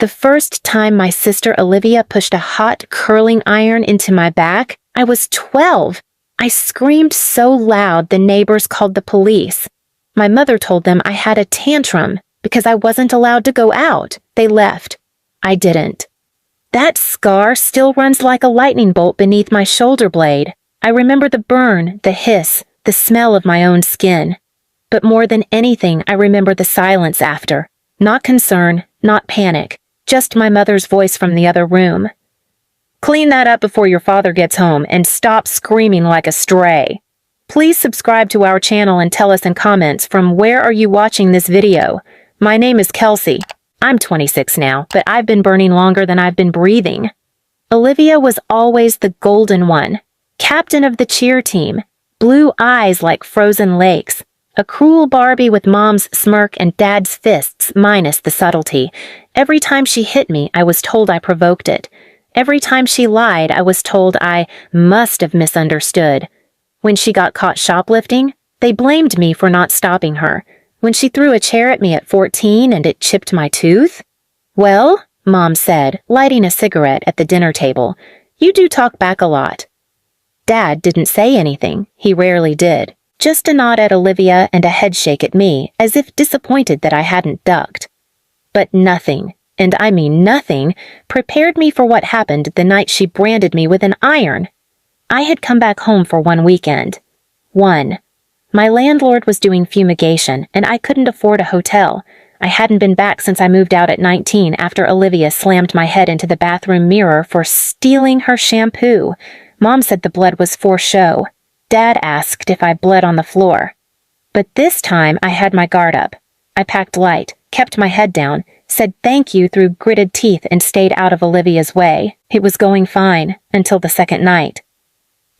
The first time my sister Olivia pushed a hot curling iron into my back, I was 12. I screamed so loud the neighbors called the police. My mother told them I had a tantrum because I wasn't allowed to go out. They left. I didn't. That scar still runs like a lightning bolt beneath my shoulder blade. I remember the burn, the hiss, the smell of my own skin. But more than anything, I remember the silence after. Not concern, not panic, just my mother's voice from the other room. Clean that up before your father gets home and stop screaming like a stray. Please subscribe to our channel and tell us in comments from where are you watching this video. My name is Kelsey. I'm 26 now, but I've been burning longer than I've been breathing. Olivia was always the golden one, captain of the cheer team, blue eyes like frozen lakes, a cruel Barbie with mom's smirk and dad's fists minus the subtlety. Every time she hit me, I was told I provoked it. Every time she lied, I was told I must have misunderstood. When she got caught shoplifting, they blamed me for not stopping her. When she threw a chair at me at 14 and it chipped my tooth? Well, Mom said, lighting a cigarette at the dinner table, you do talk back a lot. Dad didn't say anything. He rarely did. Just a nod at Olivia and a head shake at me, as if disappointed that I hadn't ducked. But nothing, and I mean nothing, prepared me for what happened the night she branded me with an iron. I had come back home for one weekend. One. My landlord was doing fumigation, and I couldn't afford a hotel. I hadn't been back since I moved out at 19 after Olivia slammed my head into the bathroom mirror for stealing her shampoo. Mom said the blood was for show. Dad asked if I bled on the floor. But this time I had my guard up. I packed light, kept my head down, said thank you through gritted teeth and stayed out of Olivia's way. It was going fine, until the second night.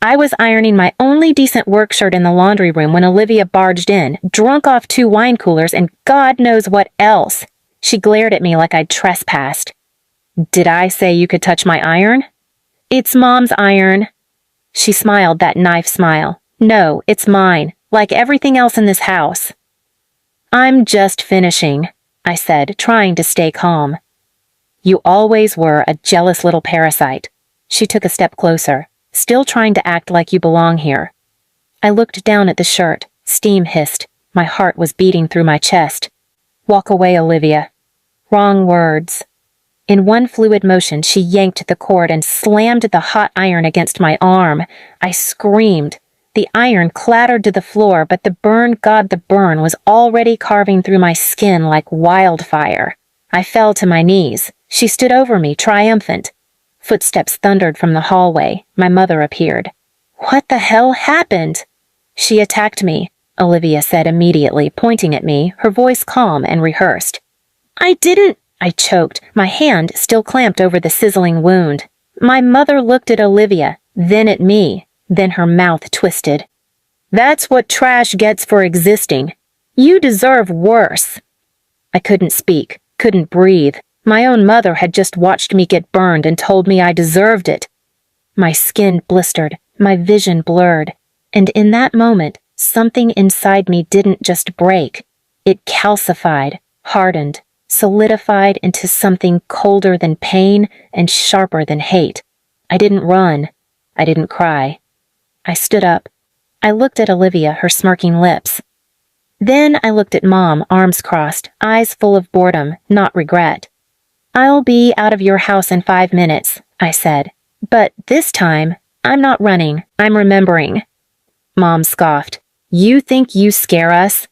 I was ironing my only decent work shirt in the laundry room when Olivia barged in, drunk off 2 wine coolers and God knows what else. She glared at me like I'd trespassed. Did I say you could touch my iron? It's Mom's iron. She smiled that knife smile. No, it's mine, like everything else in this house. I'm just finishing, I said, trying to stay calm. You always were a jealous little parasite. She took a step closer, still trying to act like you belong here. I looked down at the shirt. Steam hissed. My heart was beating through my chest. Walk away, Olivia. Wrong words. In one fluid motion, she yanked the cord and slammed the hot iron against my arm. I screamed. The iron clattered to the floor, but the burn was already carving through my skin like wildfire. I fell to my knees. She stood over me, triumphant. Footsteps thundered from the hallway. My mother appeared. What the hell happened? She attacked me, Olivia said immediately, pointing at me, her voice calm and rehearsed. I didn't, I choked, my hand still clamped over the sizzling wound. My mother looked at Olivia, then at me, then her mouth twisted. That's what trash gets for existing. You deserve worse. I couldn't speak, couldn't breathe. My own mother had just watched me get burned and told me I deserved it. My skin blistered, my vision blurred, and in that moment, something inside me didn't just break. It calcified, hardened, solidified into something colder than pain and sharper than hate. I didn't run. I didn't cry. I stood up. I looked at Olivia, her smirking lips. Then I looked at Mom, arms crossed, eyes full of boredom, not regret. I'll be out of your house in 5 minutes, I said. But this time, I'm not running, I'm remembering. Mom scoffed. You think you scare us?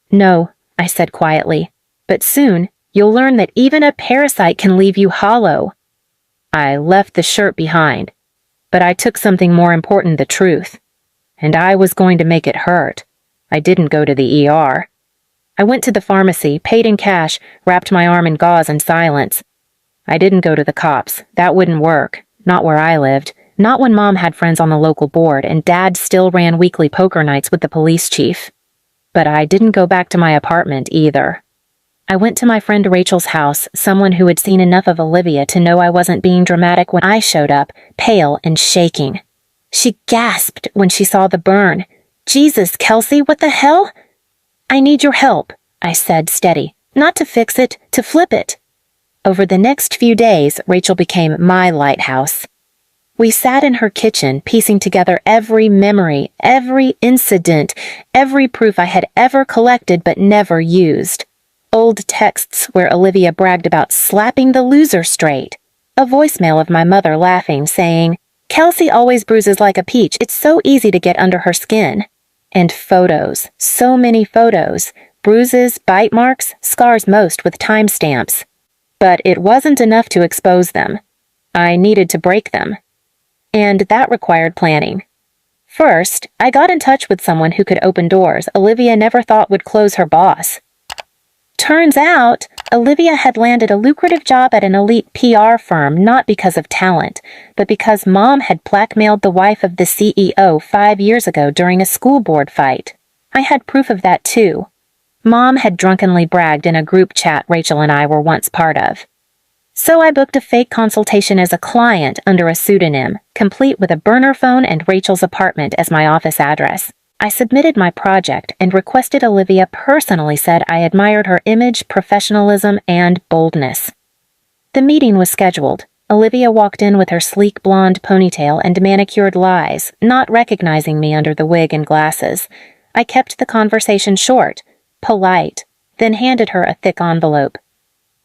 No, I said quietly. But soon, you'll learn that even a parasite can leave you hollow. I left the shirt behind, but I took something more important, the truth. And I was going to make it hurt. I didn't go to the ER. I went to the pharmacy, paid in cash, wrapped my arm in gauze in silence. I didn't go to the cops. That wouldn't work. Not where I lived. Not when Mom had friends on the local board and Dad still ran weekly poker nights with the police chief. But I didn't go back to my apartment either. I went to my friend Rachel's house, someone who had seen enough of Olivia to know I wasn't being dramatic when I showed up, pale and shaking. She gasped when she saw the burn. Jesus, Kelsey, what the hell? I need your help, I said, steady. Not to fix it, to flip it. Over the next few days, Rachel became my lighthouse. We sat in her kitchen, piecing together every memory, every incident, every proof I had ever collected but never used. Old texts where Olivia bragged about slapping the loser straight. A voicemail of my mother laughing, saying, "Kelsey always bruises like a peach. It's so easy to get under her skin." And photos, so many photos, bruises, bite marks, scars, most with timestamps. But it wasn't enough to expose them. I needed to break them. And that required planning. First, I got in touch with someone who could open doors Olivia never thought would close her boss. Turns out, Olivia had landed a lucrative job at an elite PR firm not because of talent, but because Mom had blackmailed the wife of the CEO 5 years ago during a school board fight. I had proof of that too. Mom had drunkenly bragged in a group chat Rachel and I were once part of. So I booked a fake consultation as a client under a pseudonym, complete with a burner phone and Rachel's apartment as my office address. I submitted my project and requested Olivia personally said I admired her image, professionalism, and boldness. The meeting was scheduled. Olivia walked in with her sleek blonde ponytail and manicured lies, not recognizing me under the wig and glasses. I kept the conversation short, polite, then handed her a thick envelope.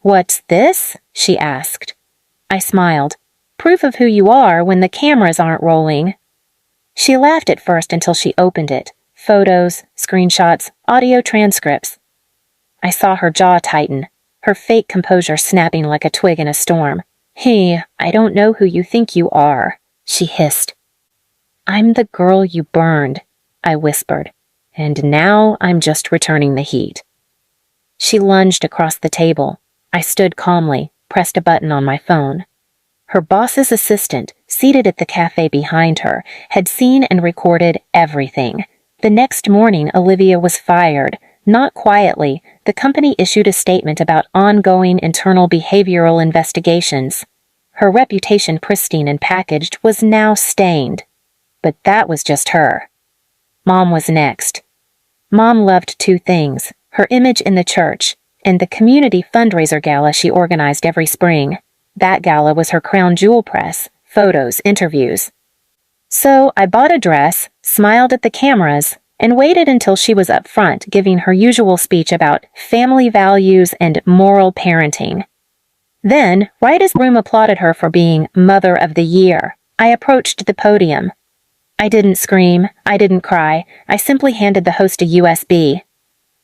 "What's this?" she asked. I smiled. "Proof of who you are when the cameras aren't rolling." She laughed at first until she opened it. Photos, screenshots, audio transcripts. I saw her jaw tighten, her fake composure snapping like a twig in a storm. "Hey, I don't know who you think you are," she hissed. "I'm the girl you burned," I whispered, "and now I'm just returning the heat." She lunged across the table. I stood calmly, pressed a button on my phone. Her boss's assistant, seated at the cafe behind her, had seen and recorded everything. The next morning, Olivia was fired. Not quietly, the company issued a statement about ongoing internal behavioral investigations. Her reputation, pristine and packaged, was now stained. But that was just her. Mom was next. Mom loved two things, her image in the church, and the community fundraiser gala she organized every spring. That gala was her crown jewel press, photos, interviews. So I bought a dress, smiled at the cameras, and waited until she was up front giving her usual speech about family values and moral parenting. Then, right as the room applauded her for being Mother of the Year, I approached the podium. I didn't scream, I didn't cry, I simply handed the host a USB.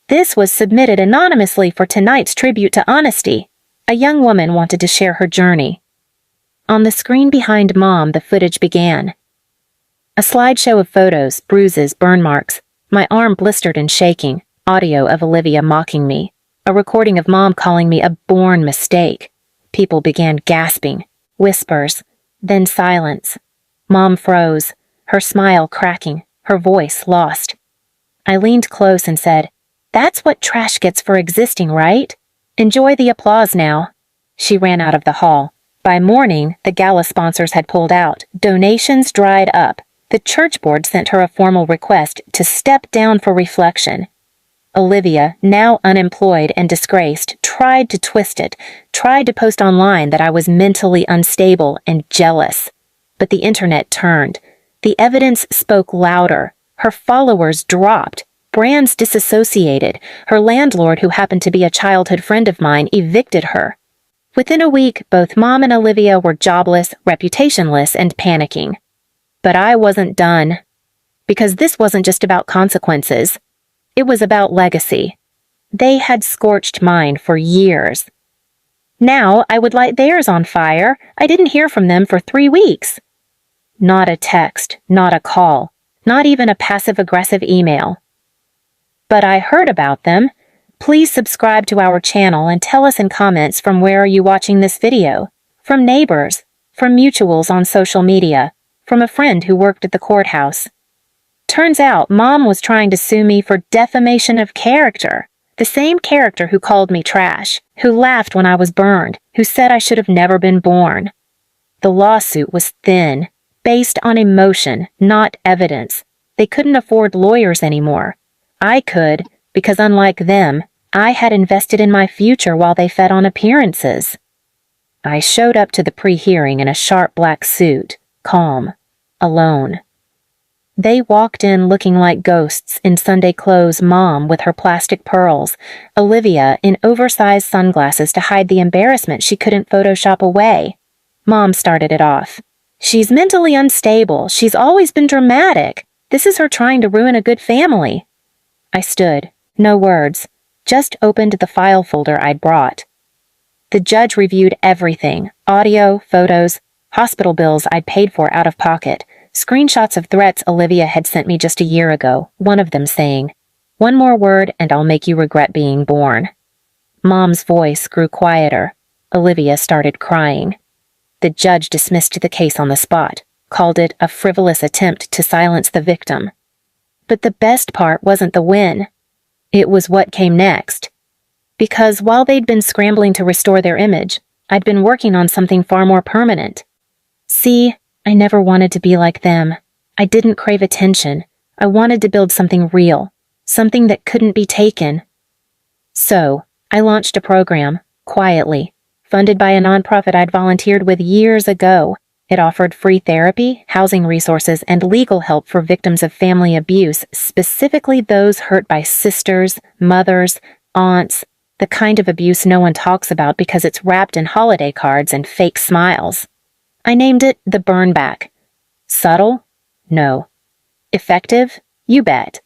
This was submitted anonymously for tonight's tribute to honesty. A young woman wanted to share her journey. On the screen behind Mom, the footage began. A slideshow of photos, bruises, burn marks, my arm blistered and shaking, audio of Olivia mocking me, a recording of Mom calling me a born mistake. People began gasping, whispers, then silence. Mom froze, her smile cracking, her voice lost. I leaned close and said, "That's what trash gets for existing, right? Enjoy the applause now." She ran out of the hall. By morning, the gala sponsors had pulled out. Donations dried up. The church board sent her a formal request to step down for reflection. Olivia, now unemployed and disgraced, tried to twist it, tried to post online that I was mentally unstable and jealous. But the internet turned. The evidence spoke louder. Her followers dropped. Brands disassociated. Her landlord, who happened to be a childhood friend of mine, evicted her. Within a week, both Mom and Olivia were jobless, reputationless, and panicking. But I wasn't done. Because this wasn't just about consequences. It was about legacy. They had scorched mine for years. Now I would light theirs on fire. I didn't hear from them for 3 weeks. Not a text, not a call, not even a passive-aggressive email. But I heard about them. Please subscribe to our channel and tell us in comments from where are you watching this video. From neighbors, from mutuals on social media, from a friend who worked at the courthouse. Turns out Mom was trying to sue me for defamation of character. The same character who called me trash, who laughed when I was burned, who said I should have never been born. The lawsuit was thin, based on emotion, not evidence. They couldn't afford lawyers anymore. I could, because unlike them, I had invested in my future while they fed on appearances. I showed up to the pre-hearing in a sharp black suit, calm, alone. They walked in looking like ghosts in Sunday clothes, Mom with her plastic pearls, Olivia in oversized sunglasses to hide the embarrassment she couldn't Photoshop away. Mom started it off. "She's mentally unstable. She's always been dramatic. This is her trying to ruin a good family." I stood, no words, just opened the file folder I'd brought. The judge reviewed everything, audio, photos, hospital bills I'd paid for out of pocket, screenshots of threats Olivia had sent me just a year ago, one of them saying, "One more word and I'll make you regret being born." Mom's voice grew quieter. Olivia started crying. The judge dismissed the case on the spot, called it a frivolous attempt to silence the victim. But the best part wasn't the win. It was what came next. Because while they'd been scrambling to restore their image, I'd been working on something far more permanent. See, I never wanted to be like them. I didn't crave attention. I wanted to build something real, something that couldn't be taken. So, I launched a program, quietly, funded by a nonprofit I'd volunteered with years ago. It offered free therapy, housing resources, and legal help for victims of family abuse, specifically those hurt by sisters, mothers, aunts, the kind of abuse no one talks about because it's wrapped in holiday cards and fake smiles. I named it the Burn Back. Subtle? No. Effective? You bet.